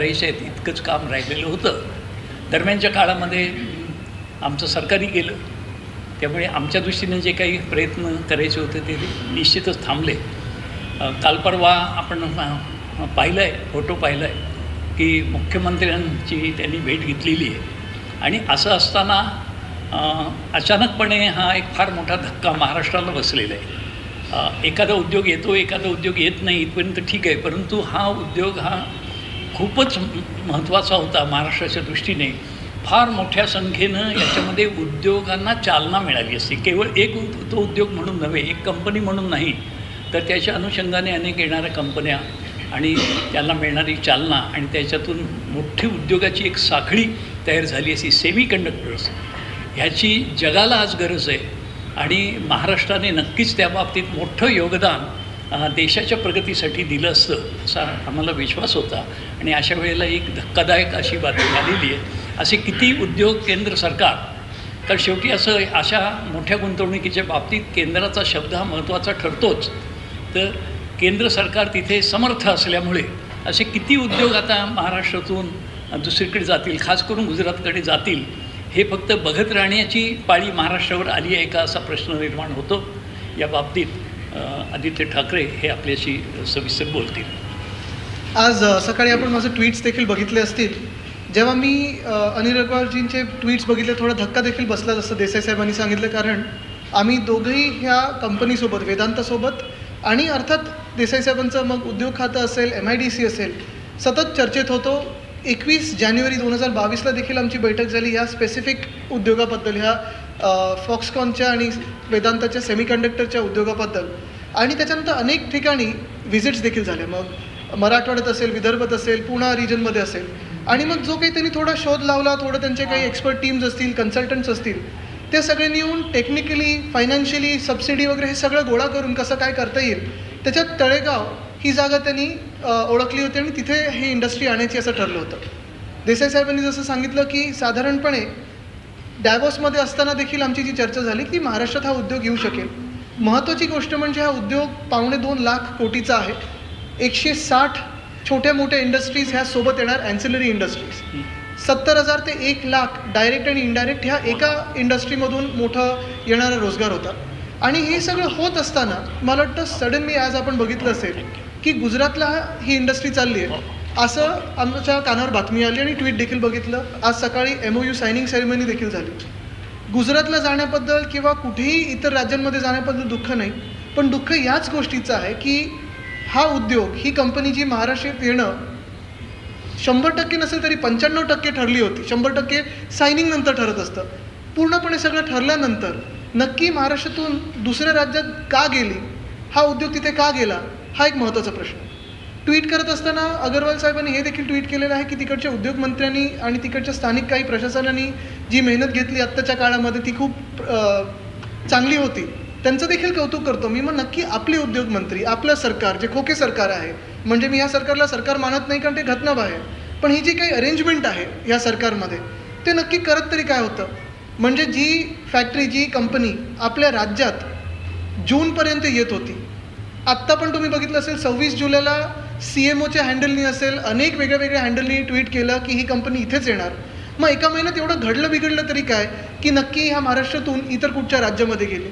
करायचे आहेत इतकंच काम राहिलेलं होतं. दरम्यानच्या काळामध्ये आमचं सरकारही गेलं, त्यामुळे आमच्या दृष्टीने जे काही प्रयत्न करायचे होते ते निश्चितच थांबले. काल परवा आपण पाहिलं आहे, फोटो पाहिला आहे की मुख्यमंत्र्यांची त्यांनी भेट घेतलेली आहे. आणि असं असताना अचानकपणे हा एक फार मोठा धक्का महाराष्ट्राला बसलेला आहे. एखादा उद्योग येतो, एखादा उद्योग येत नाही इथपर्यंत ठीक आहे, परंतु हा उद्योग हा खूपच महत्त्वाचा होता महाराष्ट्राच्या दृष्टीने. फार मोठ्या संख्येनं याच्यामध्ये उद्योगांना चालना मिळाली असते. केवळ एक तो उद्योग म्हणून नव्हे, एक कंपनी म्हणून नाही, तर त्याच्या अनुषंगाने अनेक येणाऱ्या कंपन्या आणि त्याला मिळणारी चालना आणि त्याच्यातून मोठी उद्योगाची एक साखळी तयार झाली अशी सेमी कंडक्टर्स ह्याची जगाला आज गरज आहे. आणि महाराष्ट्राने नक्कीच त्या बाबतीत मोठं योगदान देशाच्या प्रगतीसाठी दिलं असतं असा आम्हाला विश्वास होता. आणि अशा वेळेला एक धक्कादायक अशी बातमी आलेली आहे. असे किती उद्योग केंद्र सरकार, तर शेवटी असं अशा मोठ्या गुंतवणुकीच्या बाबतीत केंद्राचा शब्द हा महत्त्वाचा ठरतोच. तर केंद्र सरकार तिथे समर्थ असल्यामुळे असे किती उद्योग आता महाराष्ट्रातून दुसरीकडे जातील, खास करून गुजरातकडे जातील, हे फक्त बघत राहण्याची पाळी महाराष्ट्रावर आली आहे का असा प्रश्न निर्माण होतो. या बाबतीत आदित्य ठाकरे हे आपल्याशी सविस्तर बोलतील. आज सकाळी आपण माझे ट्विट्स देखील बघितले असतील. जेव्हा मी अनिल अग्रवालजींचे ट्विट्स बघितले थोडा धक्का देखील बसला, जसं देसाई साहेबांनी सांगितलं. कारण आम्ही दोघंही ह्या कंपनीसोबत, वेदांतासोबत आणि अर्थात देसाई साहेबांचं मग उद्योग खातं असेल, MIDC असेल, सतत चर्चेत होतो. 21 जानेवारी 2022ला देखील आमची बैठक झाली ह्या स्पेसिफिक उद्योगाबद्दल, ह्या फॉक्सकॉनच्या आणि वेदांताच्या सेमीकंडक्टरच्या उद्योगाबद्दल. आणि त्याच्यानंतर अनेक ठिकाणी व्हिजिट्स देखील झाल्या. मग मराठवाड्यात असेल, विदर्भात असेल, पुणा रिजनमध्ये असेल. आणि मग जो काही त्यांनी थोडा शोध लावला, थोडं त्यांचे काही एक्सपर्ट टीम्स असतील, कन्सल्टंट्स असतील, ते सगळे येऊन टेक्निकली, फायनान्शियली, सबसिडी वगैरे हे सगळं गोळा करून कसं काय करता येईल, त्याच्यात तळेगाव ही जागा त्यांनी ओळखली होती आणि तिथे ही इंडस्ट्री आणायची असं ठरलं होतं. देसाई साहेबांनी जसं सांगितलं की साधारणपणे डॅवोसमध्ये असताना देखील आमची जी चर्चा झाली की महाराष्ट्रात हा उद्योग येऊ शकेल. महत्त्वाची गोष्ट म्हणजे हा उद्योग 2.25 लाख कोटीचा आहे. 160 छोट्या मोठ्या इंडस्ट्रीज ह्या सोबत येणार, ॲन्सिलरी इंडस्ट्रीज. 70,000 ते 1 लाख डायरेक्ट आणि इनडायरेक्ट ह्या एका इंडस्ट्रीमधून मोठं येणारा रोजगार होता. आणि हे सगळं होत असताना मला वाटतं सडनली आज आपण बघितलं असेल की गुजरातला ही इंडस्ट्री चालली आहे असं आमच्या कानावर बातमी आली आणि ट्विट देखील बघितलं. आज सकाळी MOU सायनिंग सेरेमनी देखील झाली. गुजरातला जाण्याबद्दल किंवा कुठेही इतर राज्यांमध्ये जाण्याबद्दल दुःख नाही, पण दुःख याच गोष्टीचं आहे की हा उद्योग, ही कंपनी जी महाराष्ट्रात येणं 100% नसेल तरी 95% ठरली होती. 100% सायनिंगनंतर ठरत असतं. पूर्णपणे सगळं ठरल्यानंतर नक्की महाराष्ट्रातून दुसऱ्या राज्यात का गेली, हा उद्योग तिथे का गेला, हा एक महत्त्वाचा प्रश्न. ट्विट करत असताना अग्रवाल साहेबांनी हे देखील ट्विट केलेलं आहे की तिकडच्या उद्योगमंत्र्यांनी आणि तिकडच्या स्थानिक काही प्रशासनांनी जी मेहनत घेतली आत्ताच्या काळामध्ये ती खूप चांगली होती. त्यांचं देखील कौतुक करतो मी. मग नक्की आपले उद्योगमंत्री, आपलं सरकार जे खोके सरकार आहे, म्हणजे मी ह्या सरकारला सरकार मानत नाही कारण ते घटनाबाह्य आहे, पण ही जी काही अरेंजमेंट आहे या सरकारमध्ये ते नक्की करत तरी काय होतं. म्हणजे जी फॅक्टरी, जी कंपनी आपल्या राज्यात जूनपर्यंत येत होती, आत्ता पण तुम्ही बघितलं असेल 26 जुलैला CMOच्या हँडलनी असेल, अनेक वेगळ्या वेगळ्या हँडलनी ट्विट केलं की ही कंपनी इथेच येणार. मग एका महिन्यात एवढं घडलं बिघडलं तरी काय की नक्की ह्या महाराष्ट्रातून इतर कुठच्या राज्यामध्ये गेले.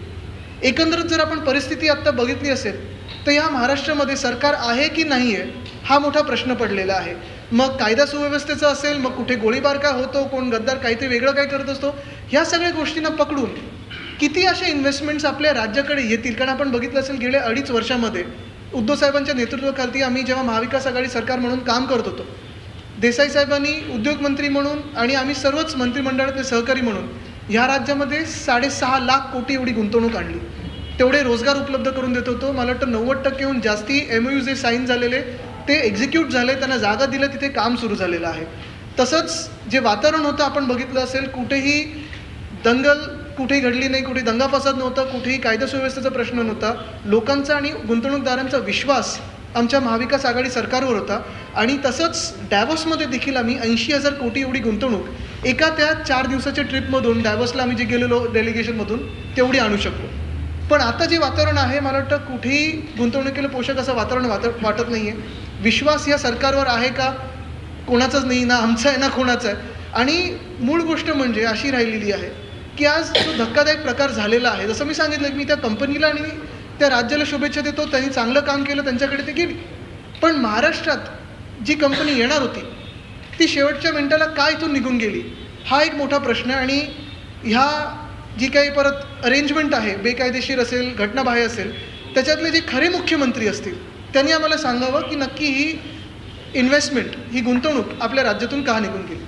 एकंदरीत जर आपण परिस्थिती आत्ता बघितली असेल तर ह्या महाराष्ट्रामध्ये सरकार आहे की नाही आहे हा मोठा प्रश्न पडलेला आहे. मग कायदा सुव्यवस्थेचं असेल, मग कुठे गोळीबार काय होतो, कोण गद्दार काहीतरी वेगळं काय करत असतो, ह्या सगळ्या गोष्टींना पकडून किती अशा इन्व्हेस्टमेंट्स आपल्या राज्याकडे येतील. कारण आपण बघितलं असेल गेल्या 2.5 वर्षामध्ये उद्धव साहेबांच्या नेतृत्वाखाली आम्ही जेव्हा महाविकास आघाडी सरकार म्हणून काम करत होतो, देसाई साहेबांनी उद्योगमंत्री म्हणून आणि आम्ही सर्वच मंत्रिमंडळातले सहकारी म्हणून ह्या राज्यामध्ये 6.5 लाख कोटी एवढी गुंतवणूक आणली. तेवढे रोजगार उपलब्ध करून देत होतो. मला वाटतं 90%हून जास्ती MOU जे साईन झालेले ते एक्झिक्यूट झाले, त्यांना जागा दिल्या, तिथे काम सुरू झालेलं आहे. तसंच जे वातावरण होतं आपण बघितलं असेल, कुठेही दंगल कुठेही घडली नाही, कुठे दंगा फसाद नव्हता, कुठेही कायदा सुव्यवस्थेचा प्रश्न नव्हता. लोकांचा आणि गुंतवणूकदारांचा विश्वास आमच्या महाविकास आघाडी सरकारवर होता. आणि तसंच डॅवोसमध्ये देखील आम्ही 80,000 कोटी एवढी गुंतवणूक एका त्या 4 दिवसाच्या ट्रिपमधून, डॅवोसला आम्ही जे गेलेलो डेलिगेशनमधून, तेवढी आणू शकलो. पण आता जे वातावरण आहे मला वाटतं कुठेही गुंतवणुकीला पोषक असं वातावरण वाटत नाही आहे. विश्वास या सरकारवर आहे का कोणाचंच नाही, ना आमचं आहे ना कोणाचं आहे. आणि मूळ गोष्ट म्हणजे अशी राहिलेली आहे की आज जो धक्कादायक प्रकार झालेला आहे, जसं मी सांगितलं की मी त्या कंपनीला आणि त्या राज्याला शुभेच्छा देतो, त्यांनी चांगलं काम केलं, त्यांच्याकडे ते गेली. पण महाराष्ट्रात जी कंपनी येणार होती ती शेवटच्या मिनिटाला काय इथून निघून गेली, हा एक मोठा प्रश्न आहे. आणि ह्या जी काही परत अरेंजमेंट आहे, बेकायदेशीर असेल, घटनाबाह्य असेल, त्याच्यातले जे खरे मुख्यमंत्री असतील त्यांनी आम्हाला सांगावं की नक्की ही इन्व्हेस्टमेंट, ही गुंतवणूक आपल्या राज्यातून का निघून गेली.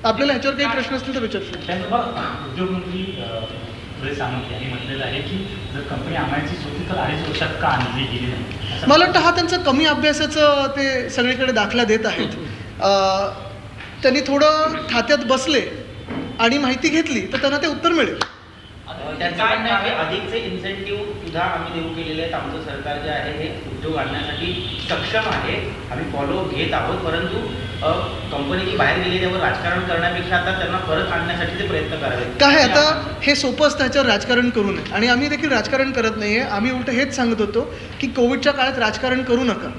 आपल्याला ह्याच्यावर काही प्रश्न असतील तर विचारू शकतो. त्याचबरोबर उद्योगमंत्री सुरेश सामंत यांनी म्हटलेलं आहे की जर कंपनी आणायचीच होती तर 2.5 वर्षात का आणली गेली नाही. मला वाटतं हा त्यांचं कमी अभ्यासाचं ते सगळीकडे दाखला देत आहेत. त्यांनी थोडं खात्यात बसले आणि माहिती घेतली तर त्यांना ते उत्तर मिळेल. त्यांचं म्हणणं आहे की अधिकचे इन्सेंटिव्ह सुद्धा आम्ही देऊ केलेले आहेत. आमचं सरकार जे आहे हे उद्योग आणण्यासाठी सक्षम आहे, आम्ही फॉलो घेत आहोत. परंतु कंपनी जी बाहेर गेली त्यावर राजकारण करण्यापेक्षा आता त्यांना परत आणण्यासाठी ते प्रयत्न करावेत. काय आता हे सोपं असतं ह्याच्यावर राजकारण करू नये, आणि आम्ही देखील राजकारण करत नाही आहे. आम्ही उलट हेच सांगत होतो की कोविडच्या काळात राजकारण करू नका,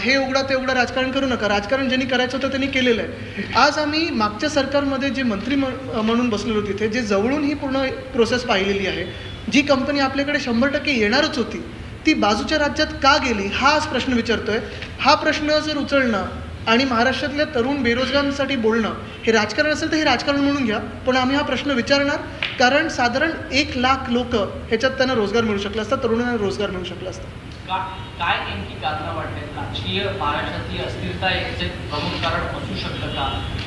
हे उघडा ते उघडा राजकारण करू नका. राजकारण ज्यांनी करायचं होतं त्यांनी केलेलं आहे. आज आम्ही मागच्या सरकारमध्ये जे मंत्री म्हणून बसलेलो तिथे, जे जवळून ही पूर्ण प्रोसेस पाहिलेली आहे, जी कंपनी आपल्याकडे 100% येणारच होती ती बाजूच्या राज्यात का गेली, हा आज प्रश्न विचारतोय. हा प्रश्न जर उचलणं आणि महाराष्ट्रातल्या तरुण बेरोजगारांसाठी बोलणं हे राजकारण असेल तर हे राजकारण म्हणून घ्या, पण आम्ही हा प्रश्न विचारणार. कारण साधारण 1 लाख लोक ह्याच्यात त्यांना रोजगार मिळू शकला असता, तरुणांना रोजगार मिळू शकला असता. काय नेमकी कारणं वाटतात? राजकीय महाराष्ट्रातली अस्थिरता याचे प्रमुख कारण असू शकतं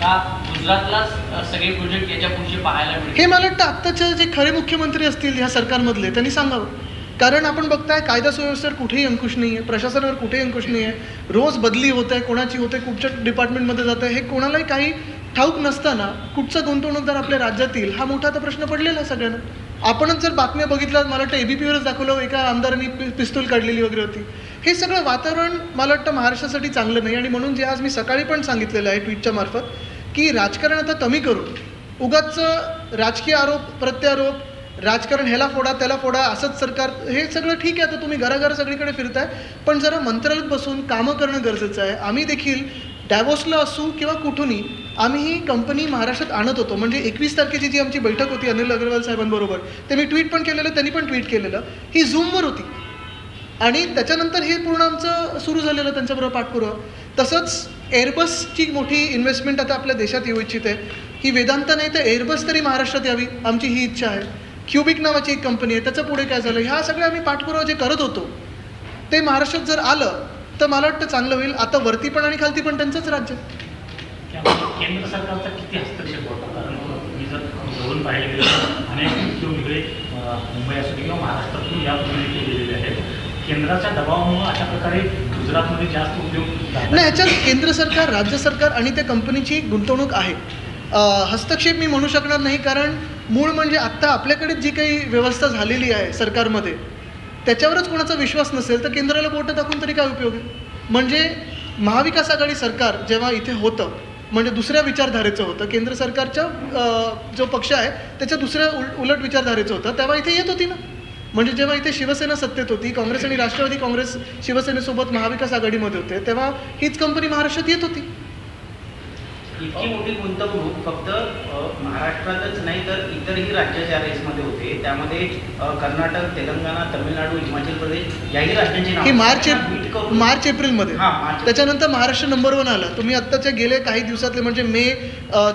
का गुजरातलाच सगळे प्रोजेक्ट याच्या पुढचे पाहायला मिळतील? हे मला वाटतं आत्ताचे जे खरे मुख्यमंत्री असतील ह्या सरकारमधले त्यांनी सांगावं. कारण आपण बघताय कायदा सुव्यवस्थेवर कुठेही अंकुश नाही आहे, प्रशासनावर कुठेही अंकुश नाही आहे. रोज बदली होत आहे, कोणाची होते, कुठच्या डिपार्टमेंटमध्ये जात आहे हे कोणालाही काही ठाऊक नसताना कुठचा गुंतवणूकदार आपल्या राज्यात येईल हा मोठा आता प्रश्न पडलेला आहे सगळ्यांना. आपणच जर बातम्या बघितल्या, मला वाटतं ABPवरच दाखवलं एका आमदारांनी पिस्तूल काढलेली वगैरे होती. हे सगळं वातावरण मला वाटतं महाराष्ट्रासाठी चांगलं नाही. आणि म्हणून जे आज मी सकाळी पण सांगितलेलं आहे ट्विटच्या मार्फत की राजकारण आता कमी करून उगाच राजकीय आरोप प्रत्यारोप, राजकारण ह्याला फोडा त्याला फोडा, असंच सरकार, हे सगळं ठीक आहे. आता तुम्ही घराघर सगळीकडे फिरताय, पण जरा मंत्रालयात बसून कामं करणं गरजेचं आहे. आम्ही देखील डॅवोसला असू किंवा कुठूनही आम्ही ही कंपनी महाराष्ट्रात आणत होतो. म्हणजे 21 तारखेची जी आमची बैठक होती अनिल अग्रवाल साहेबांबरोबर, ते मी ट्विट पण केलेलं, त्यांनी पण ट्विट केलेलं, ही झूमवर होती. आणि त्याच्यानंतर हे पूर्ण आमचं सुरू झालेलं त्यांच्याबरोबर पाठपुरावा. तसंच एअरबसची मोठी इन्व्हेस्टमेंट आता आपल्या देशात येऊ इच्छित आहे. ही वेदांत नाही तर एअरबस तरी महाराष्ट्रात यावी, आमची ही इच्छा आहे. क्युबिक नावाची एक कंपनी आहे, त्याचं पुढे काय झालं, ह्या सगळ्या आम्ही पाठपुरावा जे करत होतो ते महाराष्ट्रात जर आलं तर मला वाटतं चांगलं होईल. आता वरती पण आणि खालती पण त्यांचंच राज्य. केंद्र सरकारचा किती हस्तक्षेप होता? कारण तुम्ही जर जवळून पाहायला गेलं अनेक उद्योग वेगळे मुंबई असो किंवा महाराष्ट्रातून या पूर्वी केलेले आहेत. केंद्राच्या दबावामुळे अशा प्रकारे गुजरातमध्ये जास्त उद्योग नाही, ह्याच्यात केंद्र सरकार, राज्य सरकार आणि त्या कंपनीची गुंतवणूक आहे. हस्तक्षेप मी म्हणू शकणार नाही, कारण मूळ म्हणजे आत्ता आपल्याकडे जी काही व्यवस्था झालेली आहे सरकारमध्ये त्याच्यावरच कोणाचा विश्वास नसेल तर केंद्राला बोटं टाकून तरी काय उपयोग आहे. म्हणजे महाविकास आघाडी सरकार जेव्हा इथे होतं, म्हणजे दुसऱ्या विचारधारेचं होतं, केंद्र सरकारच्या जो पक्ष आहे त्याच्या दुसऱ्या उलट विचारधारेचं होतं, तेव्हा इथे येत होती ना. म्हणजे जेव्हा इथे शिवसेना सत्तेत होती, काँग्रेस आणि राष्ट्रवादी काँग्रेस शिवसेनेसोबत महाविकास आघाडीमध्ये होते, तेव्हा हीच कंपनी महाराष्ट्रात येत होती. इतकी मोठी गुंतवणूक फक्त महाराष्ट्रातच नाही तर इतरही राज्य ज्या रेसमध्ये होते त्यामध्ये कर्नाटक, तेलंगणा, तमिळनाडू, हिमाचल प्रदेश याही राज्यांची ही मार्च एप्रिलमध्ये, त्याच्यानंतर महाराष्ट्र नंबर 1 आला. तुम्ही आत्ताच्या गेले काही दिवसातले म्हणजे मे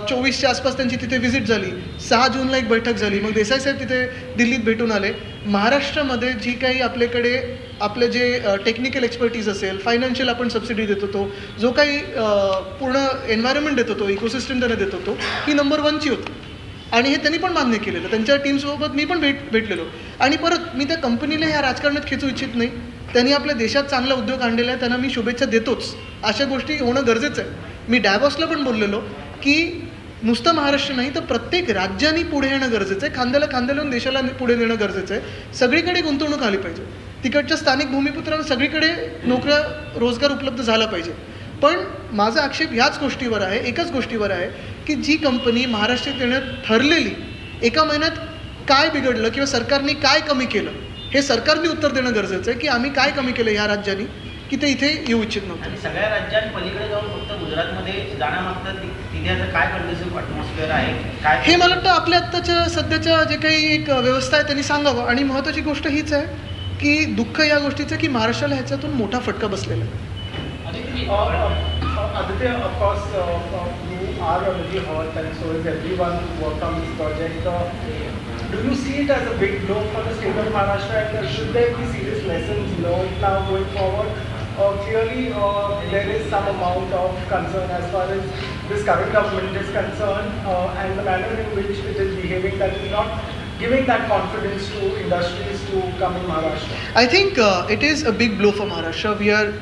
24च्या आसपास त्यांची तिथे व्हिजिट झाली. 6 जूनला एक बैठक झाली. मग देसाई साहेब तिथे दिल्लीत भेटून आले. महाराष्ट्रामध्ये जी काही आपल्याकडे आपले जे टेक्निकल एक्सपर्टीज असेल, फायनान्शियल आपण सबसिडी देत होतो, जो काही पूर्ण एन्व्हायरमेंट देत होतो, इकोसिस्टम त्यांना देत होतो, ही नंबर 1ची होती. आणि हे त्यांनी पण मान्य केलेलं. त्यांच्या टीमसोबत मी पण भेटलेलो. आणि परत मी त्या कंपनीला ह्या राजकारणात खेचू इच्छित नाही. त्यांनी आपल्या देशात चांगला उद्योग आणलेला आहे, त्यांना मी शुभेच्छा देतोच. अशा गोष्टी होणं गरजेचं आहे. मी डॅवॉसला पण बोललेलो की नुसतं महाराष्ट्र नाही तर प्रत्येक राज्यांनी पुढे येणं गरजेचं आहे. खांद्याला खांद्या लावून देशाला पुढे नेणं गरजेचं आहे. सगळीकडे गुंतवणूक आली पाहिजे. तिकडच्या स्थानिक भूमिपुत्रांना सगळीकडे नोकऱ्या, रोजगार उपलब्ध झाला पाहिजे. पण माझा आक्षेप ह्याच गोष्टीवर आहे, एकच गोष्टीवर आहे की जी कंपनी महाराष्ट्रात येण्यात ठरलेली, एका महिन्यात काय बिघडलं किंवा सरकारने काय कमी केलं, हे सरकारने उत्तर देणं गरजेचं आहे की आम्ही काय कमी केलं ह्या राज्यांनी की ते इथे येऊ इच्छित नव्हतं. आणि सगळ्या राज्यांत पलीकडे जाऊन फक्त गुजरातमध्ये जाण्यामागचं तिथे आता काय कंडिशन ॲटमॉस्फिअर आहे काय हे मला वाटतं आपल्या आत्ताच्या सध्याच्या जे काही एक व्यवस्था आहे त्यांनी सांगावं. आणि महत्त्वाची गोष्ट हीच आहे की दुःख या गोष्टीचं की महाराष्ट्राला ह्याच्यातून मोठा फटका बसलेला आहे. Aditya, of course, you are already hurt, and so is everyone who worked on this project. Do you see it as a big blow for the state of Maharashtra, and should there be serious lessons learned now going forward? Clearly, there is some amount of concern as far as this current government is concerned, and the manner in which it is behaving, that is not giving that confidence to industries to come in Maharashtra. I think it is a big blow for Maharashtra. We are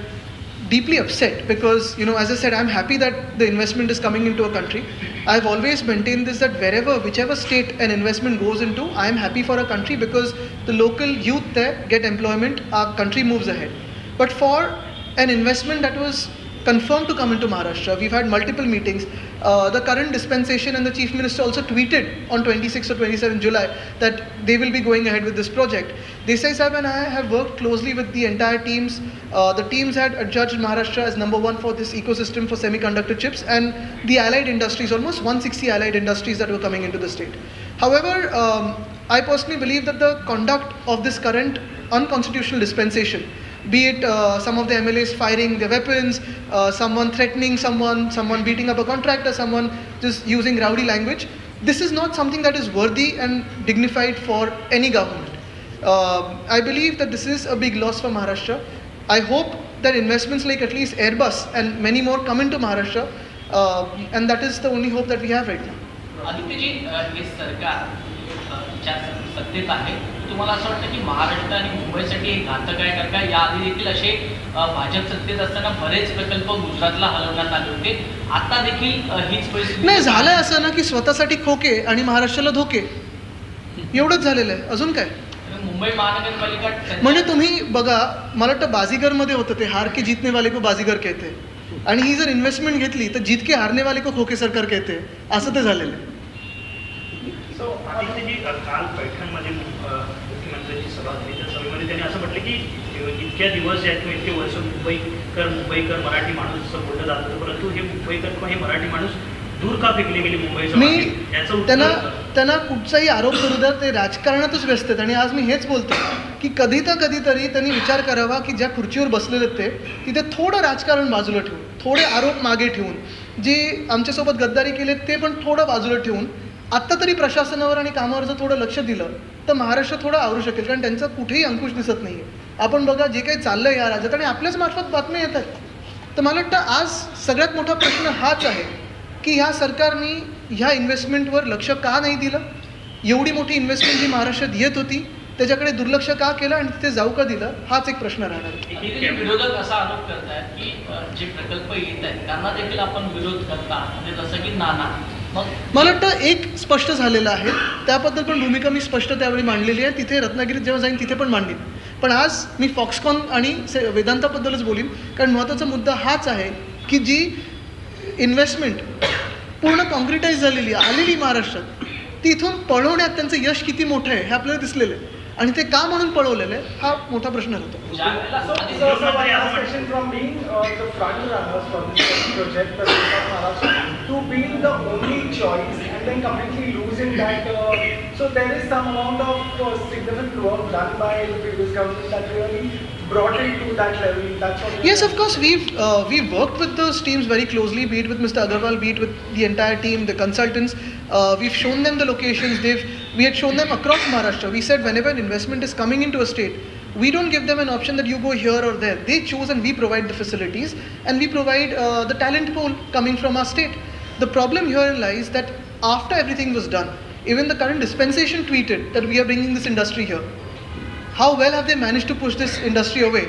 deeply upset because, as I said, I'm happy that the investment is coming into a country. I've always maintained this, that whichever state an investment goes into, I'm happy for a country because the local youth there get employment, our country moves ahead. But for an investment that was confirmed to come into Maharashtra, we've had multiple meetings. The current dispensation and the Chief Minister also tweeted on 26 or 27 July that they will be going ahead with this project. Desai Saab and I have worked closely with the entire teams. The teams had adjudged Maharashtra as number one for this ecosystem for semiconductor chips, and the allied industries, almost 160 allied industries that were coming into the state. However, I personally believe that the conduct of this current unconstitutional dispensation, be it some of the MLAs firing their weapons, someone threatening someone beating up a contractor, someone just using rowdy language, this is not something that is worthy and dignified for any government. I believe that this is a big loss for Maharashtra. I hope that investments like at least Airbus and many more come into Maharashtra, and that is the only hope that we have right now. आदित्यजी, हे सरकार ज्या सत्तेत आहे, तुम्हाला असं वाटतं की महाराष्ट्र आणि मुंबईसाठी हे घातक आहे? कारण का याआधी देखील असे भाजप सत्तेत असताना बरेच प्रकल्प गुजरातला हलवण्यात आले होते. आता देखील हीच परिस्थिती नाही झालंय असं ना की स्वतःसाठी खोके आणि महाराष्ट्राला धोके, एवढंच झालेलं आहे. अजून काय? मुंबई महानगरपालिका म्हणजे तुम्ही बघा, मला वाटतं बाजीगरमध्ये होतं ते, हार के जीतने वाले को बाजीगर कहते, आणि ही जर इन्व्हेस्टमेंट घेतली तर जीत के हारने वाले को खोके सरकार कहते, असं ते झालेलं आहे. आदित्यजी, काल पैठणमध्ये मुख्यमंत्र्यांची सभा झाली. त्या सभेमध्ये त्यांनी असं म्हटलं की इतक्या दिवस आहेत किंवा इतके वर्ष मुंबईकर मराठी माणूस असं बोललं जात होतं, परंतु हे मुंबईकर किंवा हे मराठी माणूस दूर का फेकले गेले मुंबईच्या? मी त्यांना कुठचाही आरोप करू द्या, ते राजकारणातच व्यस्त आहेत. आणि आज मी हेच बोलतो की कधीतरी त्यांनी विचार करावा की ज्या खुर्चीवर बसलेले ते तिथे थोडं राजकारण बाजूला ठेवून, थोडे आरोप मागे ठेवून, जे आमच्यासोबत गद्दारी केले ते पण थोडं बाजूला ठेवून आत्ता तरी प्रशासनावर आणि कामावर जर थोडं लक्ष दिलं तर महाराष्ट्र थोडं आवरू शकेल. कारण त्यांचा कुठेही अंकुश दिसत नाही आहे. आपण बघा जे काही चाललं आहे या राज्यात, आणि आपल्याच मार्फत बातम्या येतात. तर मला वाटतं आज सगळ्यात मोठा प्रश्न हाच आहे की ह्या सरकारने ह्या इन्व्हेस्टमेंटवर लक्ष का नाही दिलं? एवढी मोठी इन्व्हेस्टमेंट जी महाराष्ट्रात येत होती त्याच्याकडे दुर्लक्ष का केलं आणि तिथे जाऊ का दिलं, हाच एक प्रश्न राहणार आहे. विरोधक असा आरोप करतात की जे प्रकल्प येत आहेत त्यांना देखील आपण विरोध करता, म्हणजे जसं की नाना. मला वाटतं एक स्पष्ट झालेलं आहे, त्याबद्दल पण भूमिका मी स्पष्ट त्यावेळी मांडलेली आहे. तिथे रत्नागिरीत जेव्हा जाईन तिथे पण मांडीन. पण आज मी फॉक्सकॉन आणि वेदांताबद्दलच बोलीन, कारण महत्त्वाचा मुद्दा हाच आहे की जी इन्व्हेस्टमेंट पूर्ण कॉन्क्रिटाईज झालेली आलेली महाराष्ट्रात, तिथून पळवण्यात त्यांचं यश किती मोठं आहे हे आपल्याला दिसलेलं आहे. आणि ते का म्हणून पळवलेलं आहे हा मोठा प्रश्न होता. So my last question, from being the front runners for this project, the state of Maharashtra, to being the only choice and then completely losing that, so there is some amount of significant work done by the previous government that really brought it to that level. That's what. Yes, of course, we've worked with those teams very closely, be it with Mr. Agarwal, be it with the entire team, the consultants. We've shown them the locations. We had shown them across Maharashtra. We said whenever an investment is coming into a state, we don't give them an option that you go here or there. They choose and we provide the facilities, and we provide the talent pool coming from our state. The problem here lies that after everything was done, even the current dispensation tweeted that we are bringing this industry here. How well have they managed to push this industry away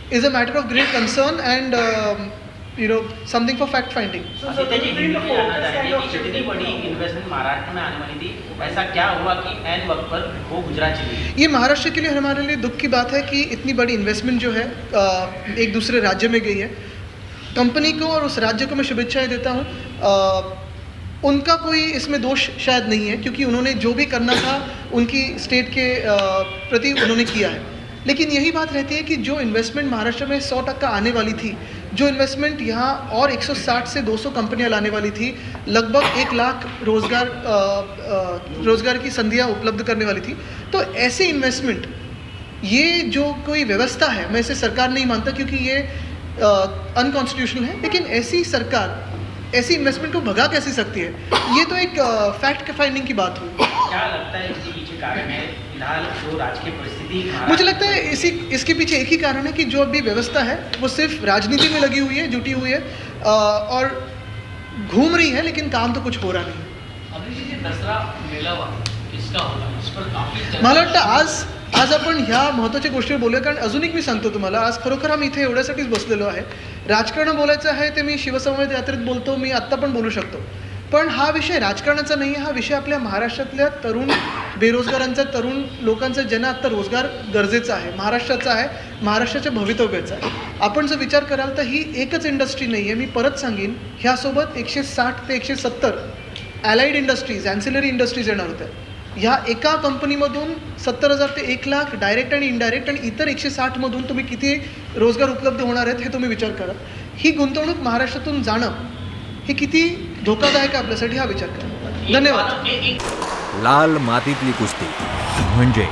is a matter of great concern and something for fact finding. So the focus kind of shifting. इतनी बड़ी investment Maharashtra में आने वाली थी, ऐसा क्या हुआ कि ऐन वक्त पर वो गुजरात चली गई? ये महाराष्ट्र के लिए हमारे लिए दुख की बात है कि इतनी बड़ी इन्वेस्टमेंट जो है एक दूसरे राज्य में गई है. कंपनी को और उस राज्य को मैं शुभेच्छाएं देता हूँ. उनका कोई इसमें दोष शायद नहीं है, क्योंकि उन्होंने जो भी करना था उनकी स्टेट के प्रति उन्होंने किया है. लेकिन यही बात रहती है कि जो इन्वेस्टमेंट महाराष्ट्र में 100% आने वाली थी जो इन्वेस्टमेंट यहाँ और 160 से 200 कंपनियां लाने वाली थी, लगभग 1 लाख रोज़गार की संधियाँ उपलब्ध करने वाली थी। तो ऐसे इन्वेस्टमेंट, ये जो कोई व्यवस्था है, मैं इसे सरकार नहीं मानता क्योंकि ये अनकॉन्स्टिट्यूशनल है, लेकिन ऐसी सरकार ऐसी इन्वेस्टमेंट को भगा कैसे सकती है? ये तो एक फैक्ट फाइंडिंग की बात हुई। क्या लगता है इसके पीछे कारण है? फिलहाल जो राजकीय परिस्थिति मुझे लगता है इसके पीछे एक ही कारण है कि जो अभी व्यवस्था है वो सिर्फ राजनीति में लगी हुई है, जुटी हुई है और घूम रही है, लेकिन काम तो कुछ हो रहा नहीं। अभिजीत जी, दसरा मेळावा किसका होता, इस पर काफी मला वाटतं आज आपण ह्या महत्त्वाच्या गोष्टीवर बोलूया, कारण अजून एक मी सांगतो तुम्हाला, आज खरोखर आम्ही इथे एवढ्यासाठीच बसलेलो आहे. राजकारण बोलायचं आहे ते मी शिवसंवाद यात्रेत बोलतो, मी आत्ता पण बोलू शकतो, पण हा विषय राजकारणाचा नाही आहे. हा विषय आपल्या महाराष्ट्रातल्या तरुण बेरोजगारांचा, तरुण लोकांचा, ज्यांना आत्ता रोजगार गरजेचा आहे, महाराष्ट्राचा आहे, महाराष्ट्राच्या भवितव्याचा आहे. आपण जर विचार कराल तर ही एकच इंडस्ट्री नाही आहे. मी परत सांगेन, ह्यासोबत 160 ते 170 ॲलाइड इंडस्ट्रीज, ॲन्सिलरी इंडस्ट्रीज येणार होत्या. ह्या एका कंपनीमधून 70,000 ते 1 लाख डायरेक्ट आणि इनडायरेक्ट, आणि इतर 160मधून तुम्ही किती रोजगार उपलब्ध होणार आहेत हे तुम्ही विचार करा. ही गुंतवणूक महाराष्ट्रातून जाणं हे किती धोकादायक आहे आपल्यासाठी, हा विचार करा. धन्यवाद. लाल मातीतली कुस्ती म्हणजे